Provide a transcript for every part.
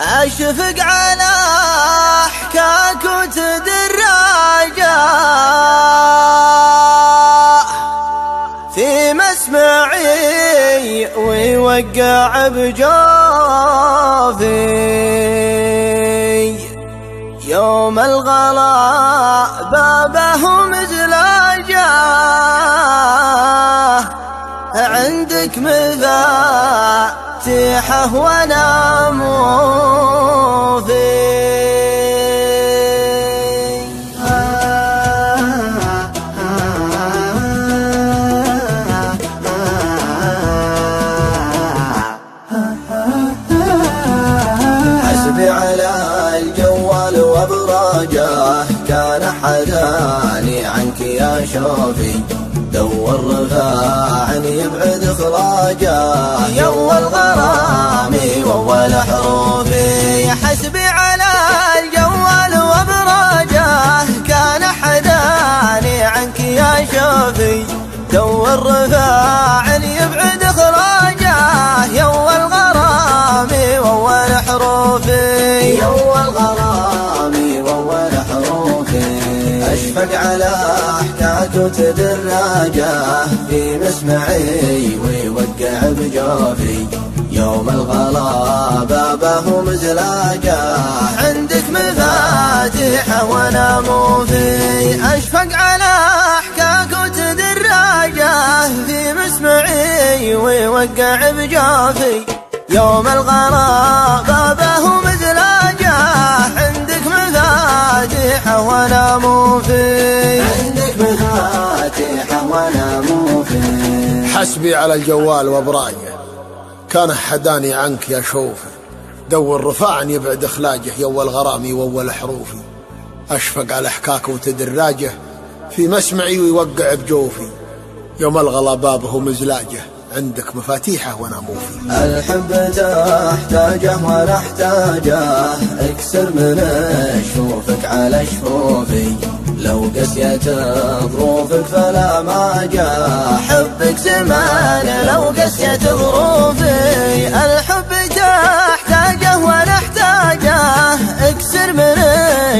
أشفق على أحكاك وتدراجة في مسمعي ويوقع بجوفي يوم الغلا بابه مزلاجة عندك مفاتيحه وانا مو حسبي على الجوال وابراجه كان حداني عنك يا شوفي دور رفاع يبعد خراجه يا الغرام وأول حروفي حسبي على الجوال وابراجه كان حداني عنك يا شوفي دور رفاع يبعد خراجه يا الغرام وأول حروفي يا الغرام وأول حروفي أشفق على أحكاك وتدراجه في مسمعي ويوقع بجوفي يوم الغلا بابه مزلاجه عندك مفاتيحه وانا مو في أشفق على أحكاك وتدراجه في مسمعي ويوقع بجوفي يوم الغلا بابه مزلاجه عندك مفاتيحه وانا مو في عندك مفاتيحه وانا مو في حسبي على الجوال وابراجه كان حداني عنك يا شوفي دور رفاعا يبعد اخلاجه يول غرامي وأول حروفي اشفق على احكاك وتدراجه في مسمعي ويوقع بجوفي يوم الغلا بابه مزلاجه عندك مفاتيحه وانا مو في الحب تحتاجه ولا احتاجه اكسر من شوفك على شفوفي لو قسيت ظروفك فلا ما جاء حبك زمان لو قسيت ظروفي الحب تحتاجه ولا احتاجه اكسر من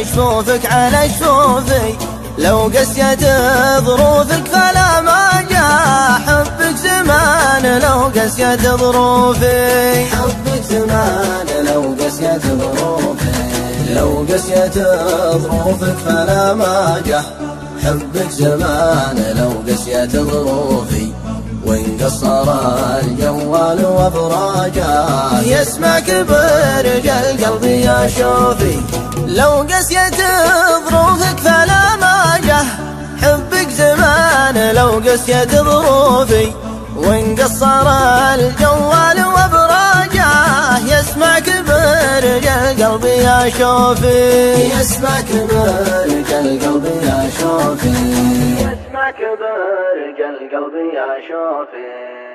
شفوفك على شفوفي لو قسيت ظروفك فلا ما جاء حبك زمان لو قسيت ظروفي حبك زمان لو قسيت ظروفي لو قسيت ظروفك فلا ما جاء حبك زمان لو قسيت ظروفي وإن قصر الجوال وابراجه يسمعك برجال قلبي يا شوفي لو قسيت ظروفك فلا ما جه حبك زمان لو قسيت ظروفي وإن قصر الجوال وابراجه يسمعك برجال قلبي يا شوفي يسمعك برجال قلبي يا شوفي يسمعك برجال قلبي يا شوفي